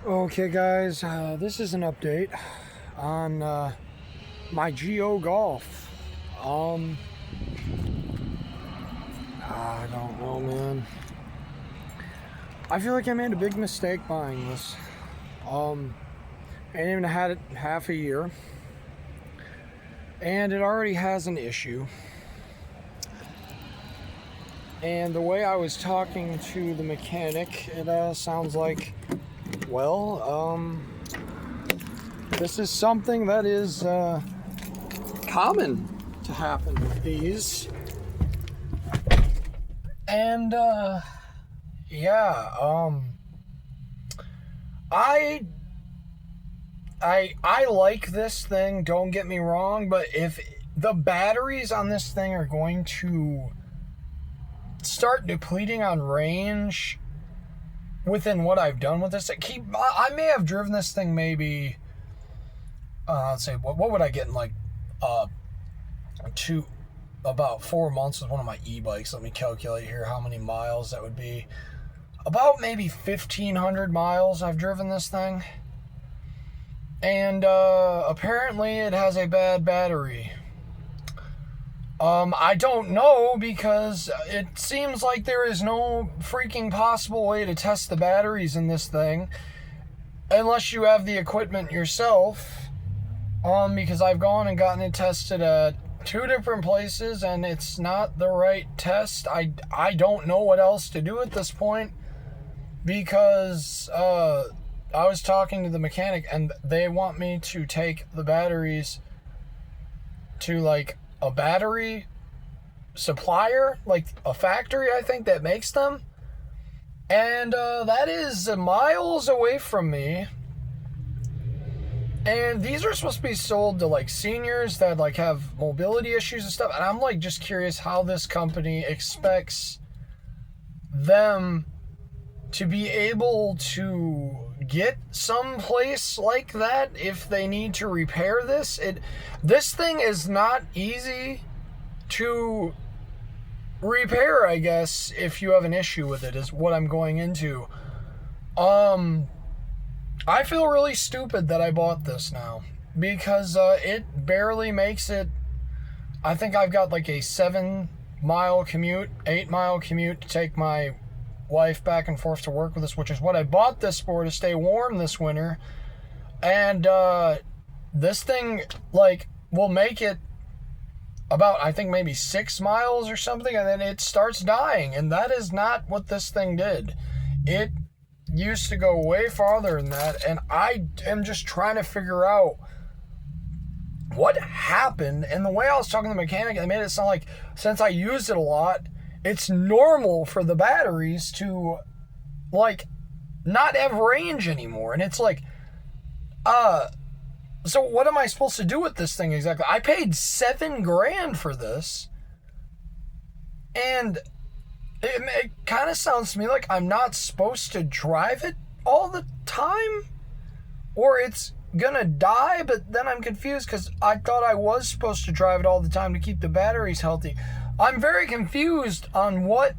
Okay, guys, this is an update on my Geo Golf. Um, I don't know, man. I feel like I made a big mistake buying this. I ain't even had it half a year, and it already has an issue. And the way I was talking to the mechanic, it sounds like, well, this is something that is common to happen with these. And yeah, I I like this thing, don't get me wrong, but if the batteries on this thing are going to start depleting on range within what I've done with this, I may have driven this thing maybe let's say what would I get in like uh two about 4 months with one of my e-bikes. Let me calculate here how many miles that would be. About maybe 1,500 miles I've driven this thing. And apparently it has a bad battery. I don't know, because it seems like there is no freaking possible way to test the batteries in this thing unless you have the equipment yourself. Because I've gone and gotten it tested at 2 different places and it's not the right test. I don't know what else to do at this point, because I was talking to the mechanic and they want me to take the batteries to like a battery supplier, like a factory I think that makes them, and that is miles away from me. And these are supposed to be sold to like seniors that like have mobility issues and stuff, and I'm like just curious how this company expects them to be able to get someplace like that if they need to repair this. This thing is not easy to repair, I guess, if you have an issue with it, is what I'm going into. I feel really stupid that I bought this now, because it barely makes it. I think I've got like a 7-mile commute, 8-mile commute to take my wife back and forth to work with us, which is what I bought this for, to stay warm this winter. And this thing like will make it about, I think, maybe 6 miles or something, and then it starts dying. And that is not what this thing did. It used to go way farther than that, and I am just trying to figure out what happened. And the way I was talking to the mechanic, it made it sound like, since I used it a lot, it's normal for the batteries to like not have range anymore. And it's like, so what am I supposed to do with this thing exactly? I paid $7,000 for this, and it kind of sounds to me like I'm not supposed to drive it all the time, or it's gonna die. But then I'm confused, because I thought I was supposed to drive it all the time to keep the batteries healthy. I'm very confused on what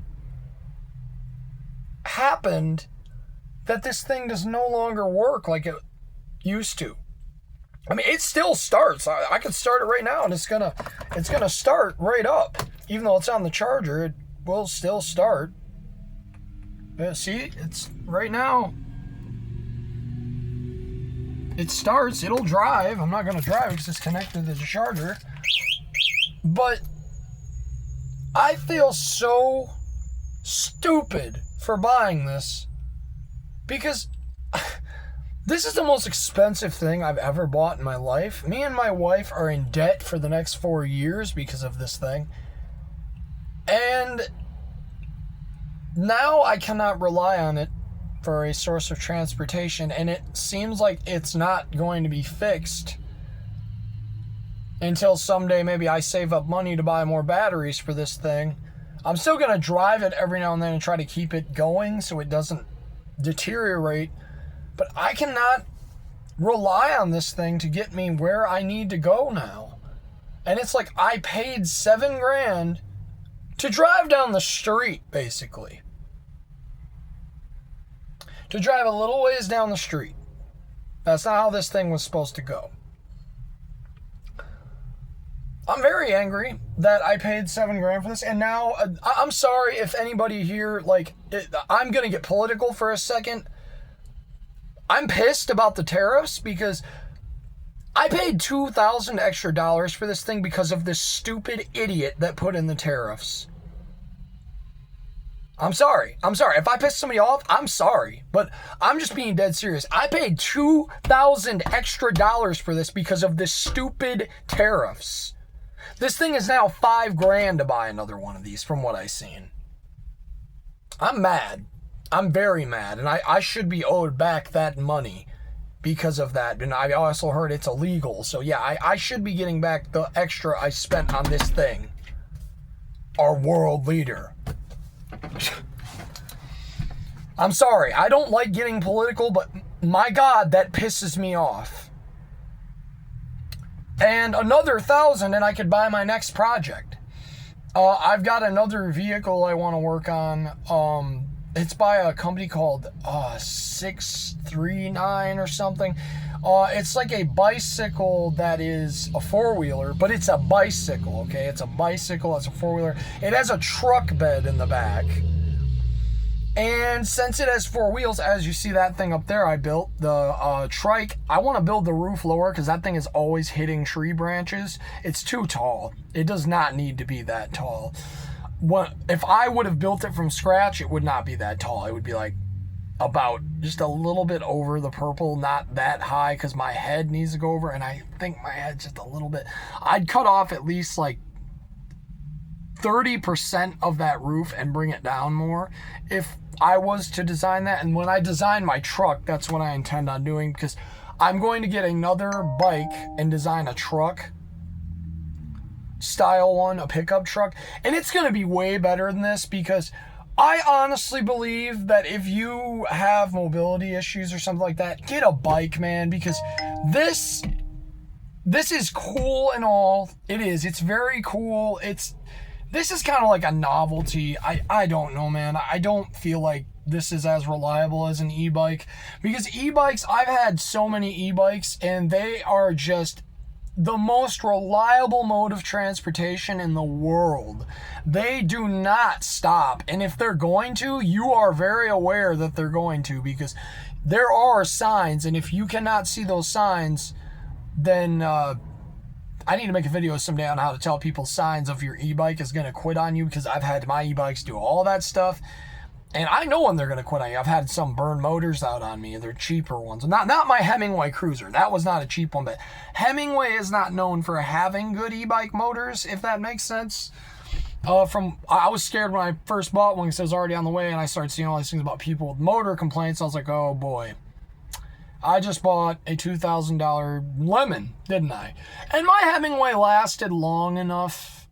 happened that this thing does no longer work like it used to. I mean, it still starts. I could start it right now and it's gonna start right up. Even though it's on the charger, it will still start. See, it's right now. It starts, it'll drive. I'm not gonna drive because it's connected to the charger. But I feel so stupid for buying this, because this is the most expensive thing I've ever bought in my life. Me and my wife are in debt for the next 4 years because of this thing. And now I cannot rely on it for a source of transportation, and it seems like it's not going to be fixed until someday maybe I save up money to buy more batteries for this thing. I'm still going to drive it every now and then and try to keep it going so it doesn't deteriorate, but I cannot rely on this thing to get me where I need to go now. And it's like I paid $7,000 to drive down the street, basically. to drive a little ways down the street. That's not how this thing was supposed to go. I'm very angry that I paid $7,000 for this, and now I'm sorry if anybody here, like, I'm going to get political for a second. I'm pissed about the tariffs because I paid $2,000 extra for this thing because of this stupid idiot that put in the tariffs. I'm sorry. If I pissed somebody off, I'm sorry. But I'm just being dead serious. I paid $2,000 extra for this because of this stupid tariffs. This thing is now $5,000 to buy another one of these from what I've seen. I'm mad. I'm very mad. And I should be owed back that money because of that. And I also heard it's illegal. So yeah, I should be getting back the extra I spent on this thing. Our world leader. I'm sorry. I don't like getting political, but my God, that pisses me off. And another $1,000 and I could buy my next project. I've got another vehicle I want to work on. It's by a company called 639 or something. It's like a bicycle that is a four-wheeler, but it's a bicycle, okay? It's a bicycle, it's a four-wheeler. It has a truck bed in the back. And since it has four wheels, as you see that thing up there I built, the trike, I want to build the roof lower because that thing is always hitting tree branches. It's too tall. It does not need to be that tall. If I would have built it from scratch, it would not be that tall. It would be like about just a little bit over the purple, not that high because my head needs to go over, and I think my head's just a little bit. I'd cut off at least like 30% of that roof and bring it down more if I was to design that. And when I design my truck, that's what I intend on doing, because I'm going to get another bike and design a truck style one, a pickup truck, and it's going to be way better than this, because I honestly believe that if you have mobility issues or something like that, get a bike, man, because this is cool and all. It's very cool. This is kind of like a novelty. I don't know, man. I don't feel like this is as reliable as an e-bike, because e-bikes, I've had so many e-bikes, and they are just the most reliable mode of transportation in the world. They do not stop, and if they're going to, you are very aware that they're going to, because there are signs, and if you cannot see those signs, then I need to make a video someday on how to tell people signs of your e-bike is going to quit on you, because I've had my e-bikes do all that stuff, and I know when they're going to quit on you. I've had some burn motors out on me. They're cheaper ones. Not my Hemingway Cruiser. That was not a cheap one, but Hemingway is not known for having good e-bike motors, if that makes sense. I was scared when I first bought one because it was already on the way, and I started seeing all these things about people with motor complaints. I was like, oh boy. I just bought a $2,000 Lemon, didn't I? And my Hemingway lasted long enough,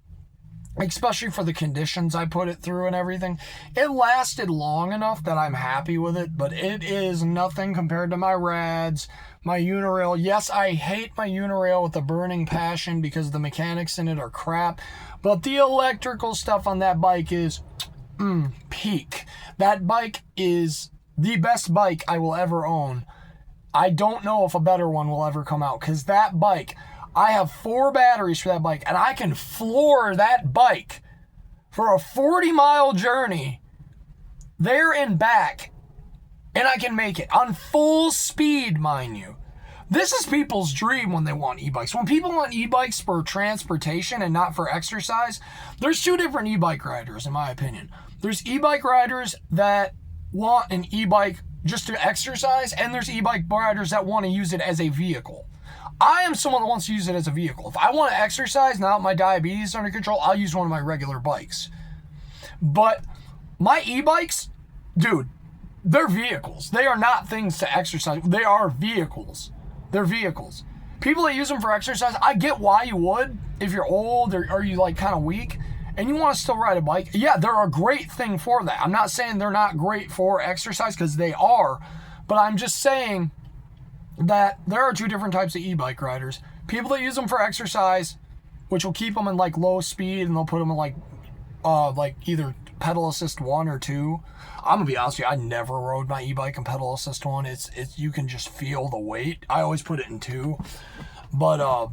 especially for the conditions I put it through and everything. It lasted long enough that I'm happy with it, but it is nothing compared to my Rads, my Unirail. Yes, I hate my Unirail with a burning passion because the mechanics in it are crap, but the electrical stuff on that bike is peak. That bike is the best bike I will ever own. I don't know if a better one will ever come out, because that bike, I have 4 batteries for that bike, and I can floor that bike for a 40-mile journey there and back, and I can make it on full speed, mind you. This is people's dream when they want e-bikes. When people want e-bikes for transportation and not for exercise, there's 2 different e-bike riders, in my opinion. There's e-bike riders that want an e-bike just to exercise, and there's e-bike riders that want to use it as a vehicle. I am someone that wants to use it as a vehicle. If I want to exercise, now that my diabetes is under control, I'll use one of my regular bikes. But my e-bikes, dude, they're vehicles. They are not things to exercise. They are vehicles. They're vehicles. People that use them for exercise, I get why you would. If you're old or you like kind of weak and you want to still ride a bike, yeah, they're a great thing for that. I'm not saying they're not great for exercise, because they are, but I'm just saying that there are 2 different types of e-bike riders. People that use them for exercise, which will keep them in like low speed, and they'll put them in like either pedal assist 1 or 2. I'm gonna be honest with you, I never rode my e-bike in pedal assist 1. It's you can just feel the weight. I always put it in 2. But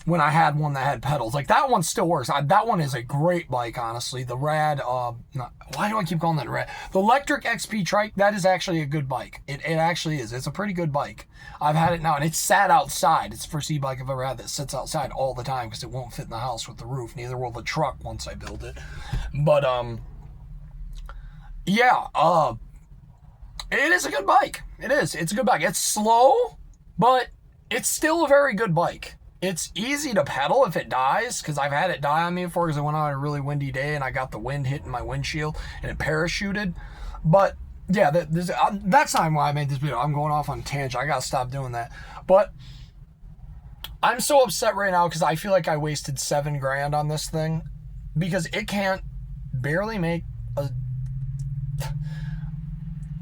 when I had one that had pedals, like that one still works. That one is a great bike, honestly. The Rad, why do I keep calling that Rad? The Electric XP Trike, that is actually a good bike. It actually is. It's a pretty good bike. I've had it now, and it's sat outside. It's the first e-bike I've ever had that sits outside all the time because it won't fit in the house with the roof. Neither will the truck once I build it. But, yeah, it is a good bike. It is. It's a good bike. It's slow, but it's still a very good bike. It's easy to pedal if it dies, because I've had it die on me before because I went out on a really windy day and I got the wind hitting my windshield and it parachuted. But yeah, that's not why I made this video. I'm going off on a tangent. I gotta stop doing that. But I'm so upset right now because I feel like I wasted $7,000 on this thing because it can't barely make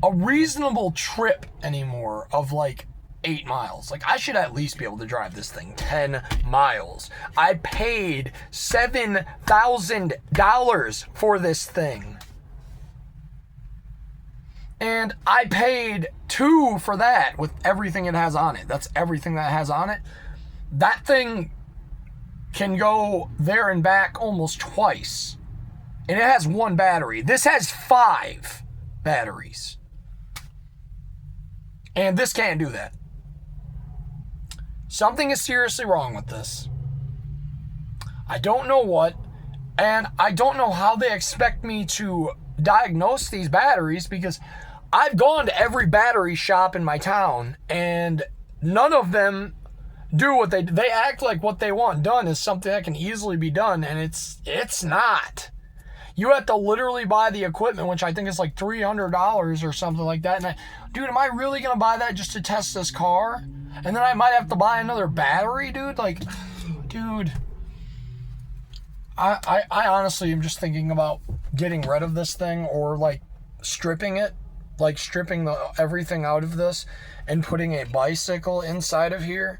a reasonable trip anymore of like 8 miles. Like, I should at least be able to drive this thing 10 miles. I paid $7,000 for this thing. And I paid $2,000 for that with everything it has on it. That's everything that it has on it. That thing can go there and back almost twice. And it has 1 battery. This has 5 batteries. And this can't do that. Something is seriously wrong with this. I don't know what, and I don't know how they expect me to diagnose these batteries because I've gone to every battery shop in my town and none of them do what they act like what they want done is something that can easily be done, and it's not. You have to literally buy the equipment, which I think is like $300 or something like that. And dude, am I really going to buy that just to test this car? And then I might have to buy another battery, dude? Like, dude, I honestly am just thinking about getting rid of this thing or like stripping it, like stripping everything out of this and putting a bicycle inside of here.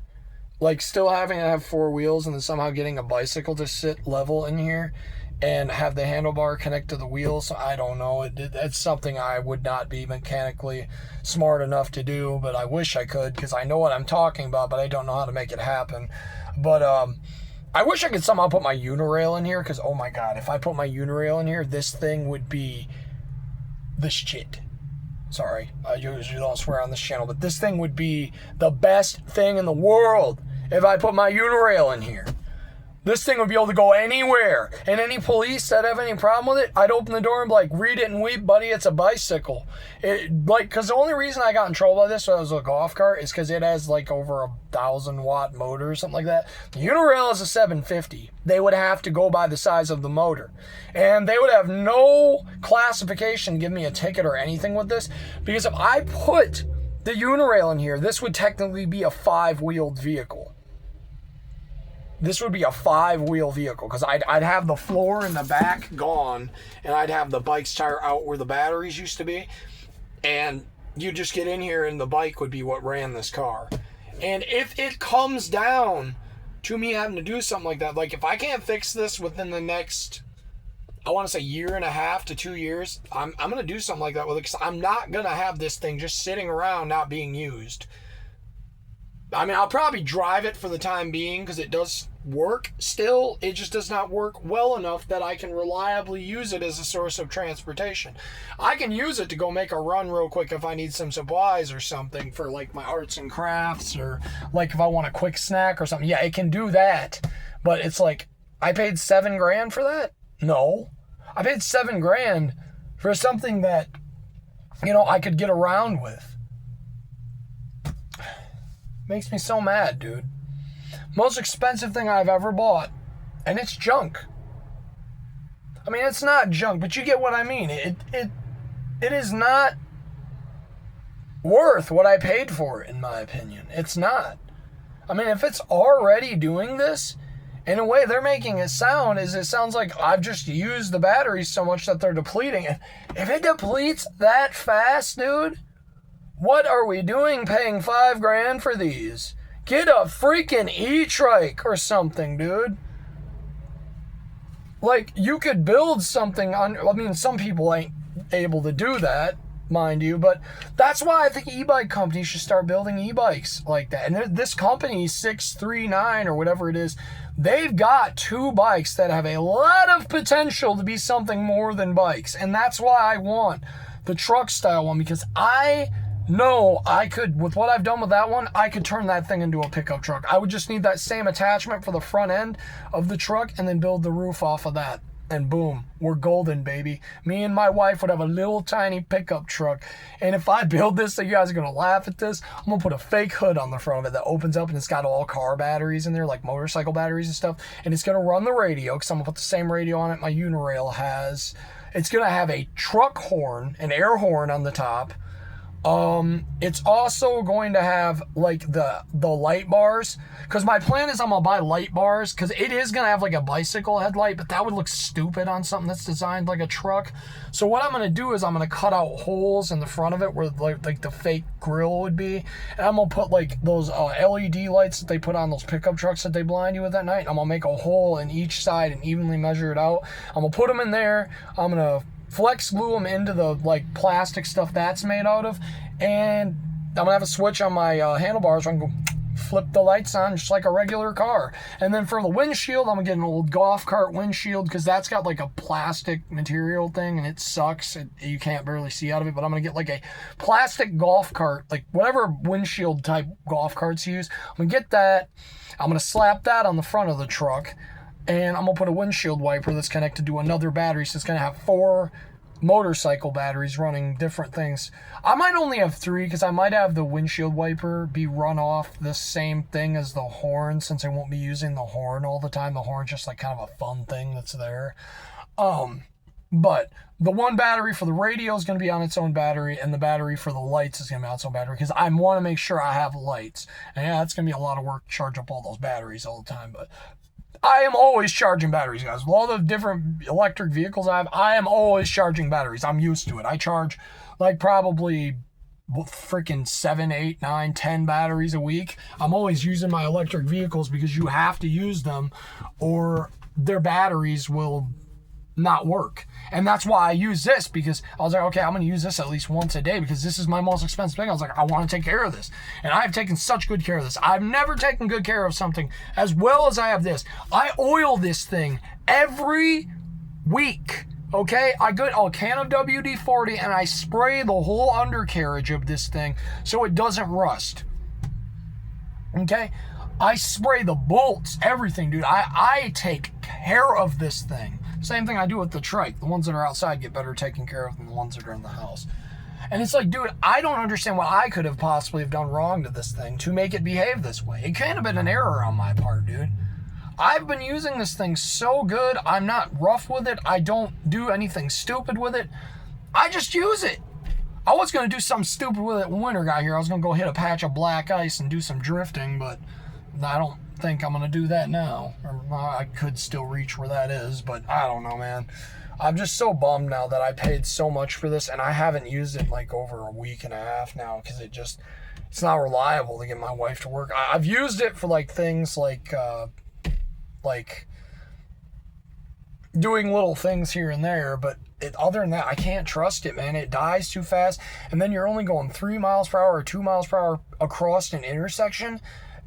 Like still having to have 4 wheels and then somehow getting a bicycle to sit level in here and have the handlebar connect to the wheels. I don't know. It's something I would not be mechanically smart enough to do, but I wish I could because I know what I'm talking about, but I don't know how to make it happen. But I wish I could somehow put my unirail in here because, oh my God, if I put my unirail in here, this thing would be the shit. Sorry, I usually don't swear on this channel, but this thing would be the best thing in the world if I put my unirail in here. This thing would be able to go anywhere. And any police that have any problem with it, I'd open the door and be like, read it and weep, buddy, it's a bicycle. Because the only reason I got in trouble by this when I was a golf cart is because it has like over 1,000 watt motor or something like that. The Unirail is a 750. They would have to go by the size of the motor. And they would have no classification, give me a ticket or anything with this. Because if I put the Unirail in here, this would technically be a 5-wheeled vehicle. This would be a 5-wheel vehicle because I'd have the floor in the back gone and I'd have the bike's tire out where the batteries used to be, and you just get in here and the bike would be what ran this car. And if it comes down to me having to do something like that, like if I can't fix this within the next, I want to say 1.5 to 2 years, I'm going to do something like that with it because I'm not going to have this thing just sitting around not being used. I mean, I'll probably drive it for the time being because it does work still. It just does not work well enough that I can reliably use it as a source of transportation. I can use it to go make a run real quick if I need some supplies or something for like my arts and crafts, or like if I want a quick snack or something. Yeah, it can do that. But it's like, I paid $7,000 for that? No. I paid $7,000 for something that, you know, I could get around with. Makes me so mad, dude. Most expensive thing I've ever bought, and it's junk. I mean, it's not junk, but you get what I mean. It is not worth what I paid for it, in my opinion. It's not. I mean, if it's already doing this, in a way they're making it sound is it sounds like I've just used the batteries so much that they're depleting it. If it depletes that fast, dude, what are we doing paying $5,000 for these? Get a freaking e-trike or something, dude. like, you could build something on, I mean, some people ain't able to do that, mind you, but that's why I think e-bike companies should start building e-bikes like that. And this company, 639 or whatever it is, they've got 2 bikes that have a lot of potential to be something more than bikes. And that's why I want the truck style one, because I know I could, with what I've done with that one, I could turn that thing into a pickup truck. I would just need that same attachment for the front end of the truck and then build the roof off of that. And boom, we're golden, baby. Me and my wife would have a little tiny pickup truck. And if I build this, so you guys are going to laugh at this, I'm going to put a fake hood on the front of it that opens up and it's got all car batteries in there, like motorcycle batteries and stuff. And it's going to run the radio, because I'm going to put the same radio on it my Unirail has. It's going to have a truck horn, an air horn on the top. It's also going to have like the light bars, because my plan is I'm gonna buy light bars, because it is gonna have like a bicycle headlight, but that would look stupid on something that's designed like a truck. So what I'm gonna do is I'm gonna cut out holes in the front of it where like the fake grill would be, and I'm gonna put like those LED lights that they put on those pickup trucks that they blind you with at night. I'm gonna make a hole in each side and evenly measure it out. I'm gonna put them in there. I'm gonna flex glue them into the like plastic stuff that's made out of, and I'm gonna have a switch on my handlebars where I can go flip the lights on just like a regular car. And then for the windshield, I'm gonna get an old golf cart windshield, because that's got like a plastic material thing and it sucks. You can't barely see out of it, but I'm gonna get like a plastic golf cart, like whatever windshield type golf carts use. I'm gonna get that. I'm gonna slap that on the front of the truck, and I'm gonna put a windshield wiper that's connected to another battery, so it's gonna have 4 motorcycle batteries running different things. I might only have 3, because I might have the windshield wiper be run off the same thing as the horn, since I won't be using the horn all the time. The horn's just like kind of a fun thing that's there. But the one battery for the radio is going to be on its own battery, and the battery for the lights is going to be on its own battery, because I want to make sure I have lights. And yeah, it's going to be a lot of work to charge up all those batteries all the time, but I am always charging batteries, guys. With all the different electric vehicles I am always charging batteries. I'm used to it. I charge like probably freaking 7, 8, 9, 10 batteries a week. I'm always using my electric vehicles, because you have to use them or their batteries will not work. And that's why I use this, because I was like, okay, I'm going to use this at least once a day, because this is my most expensive thing. I was like, I want to take care of this. And I've taken such good care of this. I've never taken good care of something as well as I have this. I oil this thing every week. Okay, I get a can of WD-40 and I spray the whole undercarriage of this thing so it doesn't rust. Okay, I spray the bolts, everything, dude. I take care of this thing. Same thing I do with the trike. The ones that are outside get better taken care of than the ones that are in the house. And it's like, dude, I don't understand what I could have possibly have done wrong to this thing to make it behave this way. It can't have been an error on my part, dude. I've been using this thing so good. I'm not rough with it. I don't do anything stupid with it. I just use it. I was going to do something stupid with it when winter got here. I was going to go hit a patch of black ice and do some drifting, but I don't think I'm going to do that now. I could still reach where that is, but I don't know, man. I'm just so bummed now that I paid so much for this, and I haven't used it like over a week and a half now, because it's not reliable to get my wife to work. I've used it for like things like doing little things here and there, but other than that, I can't trust it, man. It dies too fast, and then you're only going 3 miles per hour or 2 miles per hour across an intersection,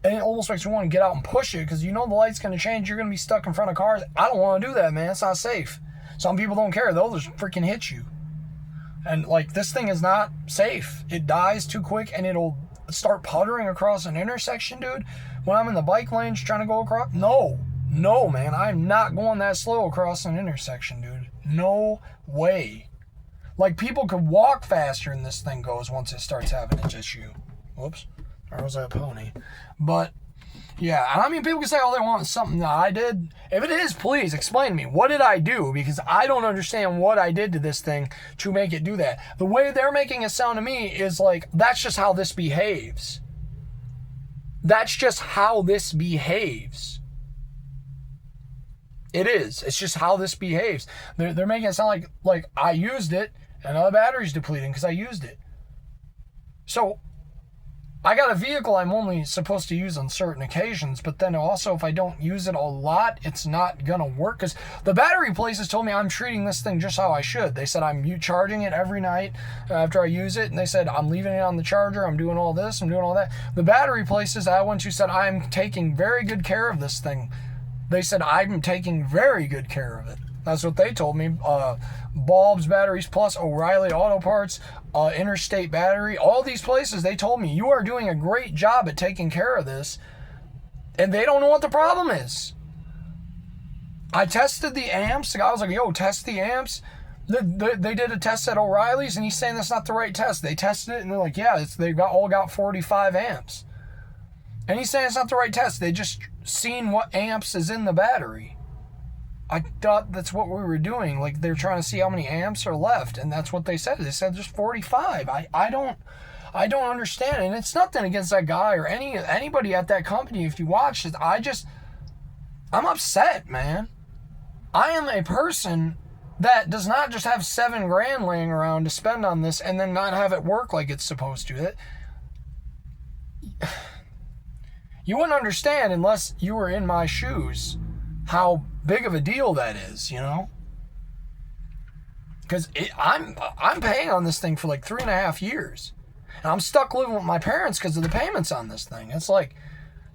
and it almost makes you want to get out and push it, because you know the light's going to change. You're going to be stuck in front of cars. I don't want to do that, man. It's not safe. Some people don't care. They'll just freaking hit you. And like, this thing is not safe. It dies too quick, and it'll start puttering across an intersection, dude. When I'm in the bike lane just trying to go across, no, man. I'm not going that slow across an intersection, dude. No way. Like, people could walk faster than this thing goes once it starts having its issue. Whoops. Or was that a pony? But yeah, and I mean, people can say all they want is something that I did. If it is, please explain to me. What did I do? Because I don't understand what I did to this thing to make it do that. The way they're making it sound to me is like, that's just how this behaves. That's just how this behaves. It is. It's just how this behaves. They're making it sound like I used it and the battery's depleting because I used it. So I got a vehicle I'm only supposed to use on certain occasions, but then also if I don't use it a lot, it's not going to work. Because the battery places told me I'm treating this thing just how I should. They said I'm charging it every night after I use it, and they said I'm leaving it on the charger, I'm doing all this, I'm doing all that. The battery places I went to said I'm taking very good care of this thing. They said I'm taking very good care of it. That's what they told me. Bulbs, Batteries Plus, O'Reilly Auto Parts, Interstate Battery, all these places, they told me, you are doing a great job at taking care of this, and they don't know what the problem is. I tested the amps. The guy was like, yo, test the amps. They did a test at O'Reilly's, and he's saying that's not the right test. They tested it, and they're like, yeah, all got 45 amps. And he's saying it's not the right test. They just seen what amps is in the battery. I thought that's what we were doing. Like, they're trying to see how many amps are left, and that's what they said. They said just 45. I don't understand, and it's nothing against that guy or anybody at that company. If you watch it, I'm upset, man. I am a person that does not just have $7,000 laying around to spend on this and then not have it work like it's supposed to. You wouldn't understand unless you were in my shoes how big of a deal that is, you know? Because I'm paying on this thing for like 3.5 years. And I'm stuck living with my parents because of the payments on this thing. It's like,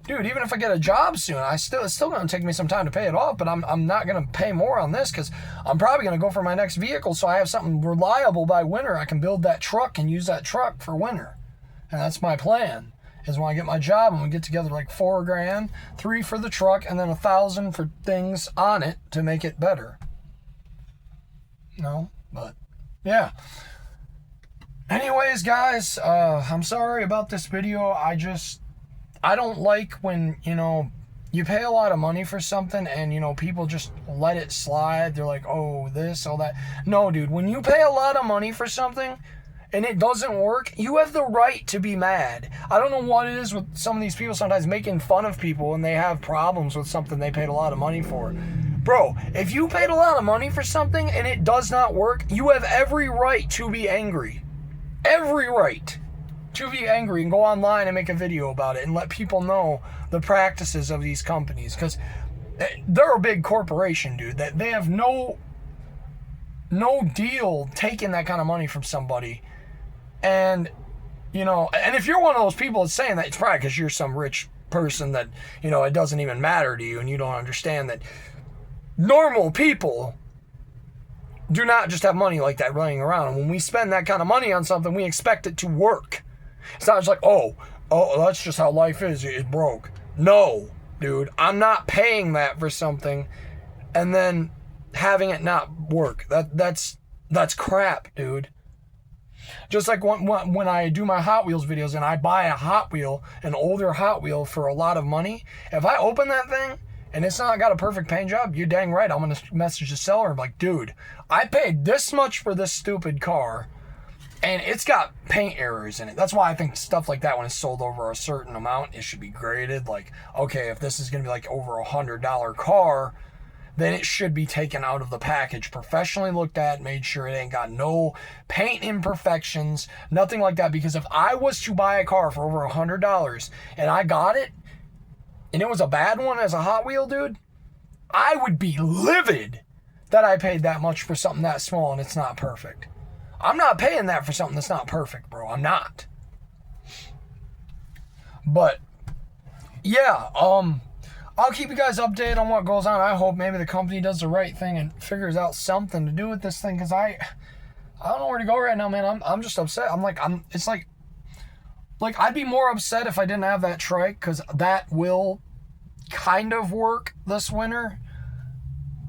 dude, even if I get a job soon, it's still going to take me some time to pay it off, but I'm not going to pay more on this because I'm probably going to go for my next vehicle so I have something reliable by winter. I can build that truck and use that truck for winter. And that's my plan. Is when I get my job, I'm going to get together like $4,000, $3,000 for the truck, and then $1,000 for things on it to make it better. No, but yeah. Anyways, guys, I'm sorry about this video. I don't like when, you pay a lot of money for something and, people just let it slide. They're like, oh, this, all that. No, dude, when you pay a lot of money for something and it doesn't work, you have the right to be mad. I don't know what it is with some of these people sometimes making fun of people when they have problems with something they paid a lot of money for. Bro, if you paid a lot of money for something and it does not work, you have every right to be angry. Every right to be angry and go online and make a video about it and let people know the practices of these companies. Because they're a big corporation, dude. That they have no deal taking that kind of money from somebody. And, and if you're one of those people that's saying that, it's probably because you're some rich person that, it doesn't even matter to you and you don't understand that normal people do not just have money like that running around. And when we spend that kind of money on something, we expect it to work. It's not just like, oh, that's just how life is. It's broke. No, dude, I'm not paying that for something and then having it not work. That's crap, dude. Just like when I do my Hot Wheels videos and I buy a Hot Wheel, an older Hot Wheel for a lot of money, if I open that thing and it's not got a perfect paint job, you're dang right, I'm going to message the seller and be like, dude, I paid this much for this stupid car and it's got paint errors in it. That's why I think stuff like that, when it's sold over a certain amount, it should be graded. Like, okay, if this is going to be like over $100 car, then it should be taken out of the package, professionally looked at, made sure it ain't got no paint imperfections, nothing like that. Because if I was to buy a car for over $100 and I got it and it was a bad one as a Hot Wheel, dude, I would be livid that I paid that much for something that small and it's not perfect. I'm not paying that for something that's not perfect, bro. I'm not. But yeah, I'll keep you guys updated on what goes on. I hope maybe the company does the right thing and figures out something to do with this thing, because I don't know where to go right now, man. I'm just upset. It's like I'd be more upset if I didn't have that trike, because that will kind of work this winter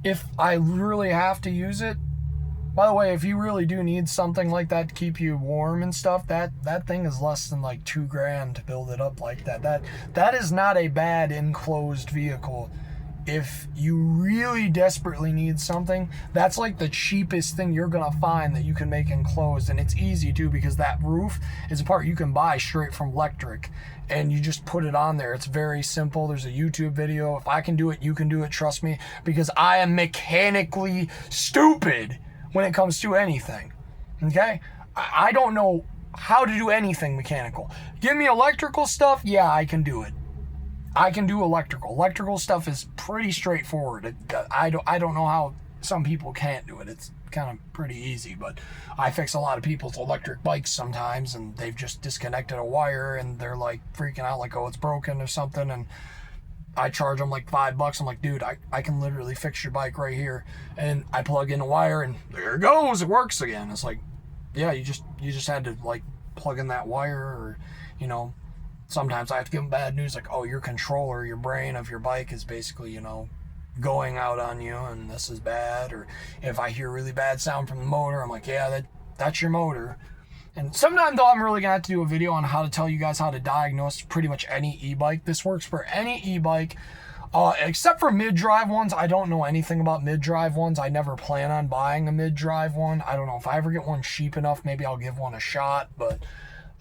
if I really have to use it. By the way, if you really do need something like that to keep you warm and stuff, that thing is less than like $2,000 to build it up like that. That is not a bad enclosed vehicle. If you really desperately need something, that's like the cheapest thing you're gonna find that you can make enclosed. And it's easy too, because that roof is a part you can buy straight from Electric and you just put it on there. It's very simple. There's a YouTube video. If I can do it, you can do it, trust me, because I am mechanically stupid when it comes to anything. Okay? I don't know how to do anything mechanical. Give me electrical stuff, yeah, I can do it. I can do electrical. Electrical stuff is pretty straightforward. I don't know how some people can't do it. It's kind of pretty easy, but I fix a lot of people's electric bikes sometimes, and they've just disconnected a wire, and they're like freaking out like, oh, it's broken or something, and I charge them like $5. I'm like, dude, I can literally fix your bike right here. And I plug in a wire, and there it goes. It works again. It's like, yeah, you just had to like plug in that wire, or, you know, sometimes I have to give them bad news, like, oh, your controller, your brain of your bike is basically, you know, going out on you, and this is bad. Or if I hear really bad sound from the motor, I'm like, yeah, that's your motor. And sometime, though, I'm really going to have to do a video on how to tell you guys how to diagnose pretty much any e-bike. This works for any e-bike, except for mid-drive ones. I don't know anything about mid-drive ones. I never plan on buying a mid-drive one. I don't know. If I ever get one cheap enough, maybe I'll give one a shot, but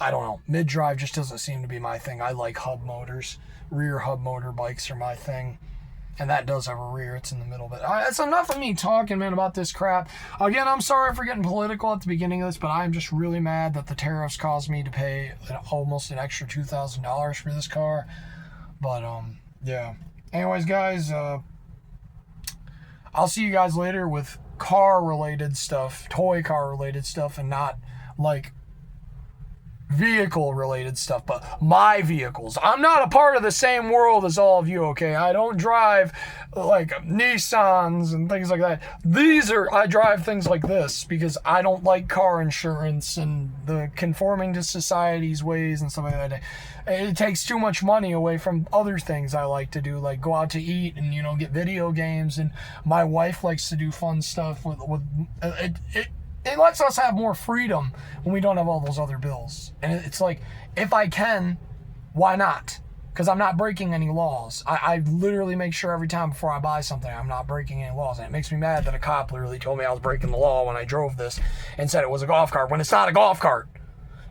I don't know. Mid-drive just doesn't seem to be my thing. I like hub motors. Rear hub motor bikes are my thing. And that does have a rear. It's in the middle. But it's enough of me talking, man, about this crap. Again, I'm sorry for getting political at the beginning of this, but I'm just really mad that the tariffs caused me to pay almost an extra $2,000 for this car. But, yeah. Anyways, guys, I'll see you guys later with car-related stuff, toy car-related stuff, and not, like, vehicle-related stuff, but my vehicles. I'm not a part of the same world as all of you, okay? I don't drive, like, Nissans and things like that. I drive things like this because I don't like car insurance and the conforming to society's ways and stuff like that. It takes too much money away from other things I like to do, like go out to eat and, you know, get video games, and my wife likes to do fun stuff with it lets us have more freedom when we don't have all those other bills. And it's like, if I can, why not? Because I'm not breaking any laws. I literally make sure every time before I buy something, I'm not breaking any laws. And it makes me mad that a cop literally told me I was breaking the law when I drove this and said it was a golf cart when it's not a golf cart.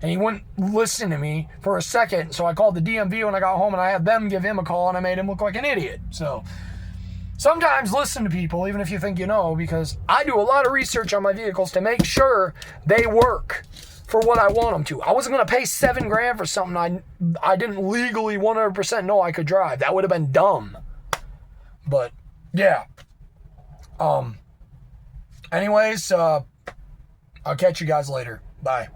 And he wouldn't listen to me for a second. So I called the DMV when I got home, and I had them give him a call, and I made him look like an idiot. So sometimes listen to people, even if you think you know, because I do a lot of research on my vehicles to make sure they work for what I want them to. I wasn't going to pay $7,000 for something I didn't legally 100% know I could drive. That would have been dumb. But, yeah. Anyways, I'll catch you guys later. Bye.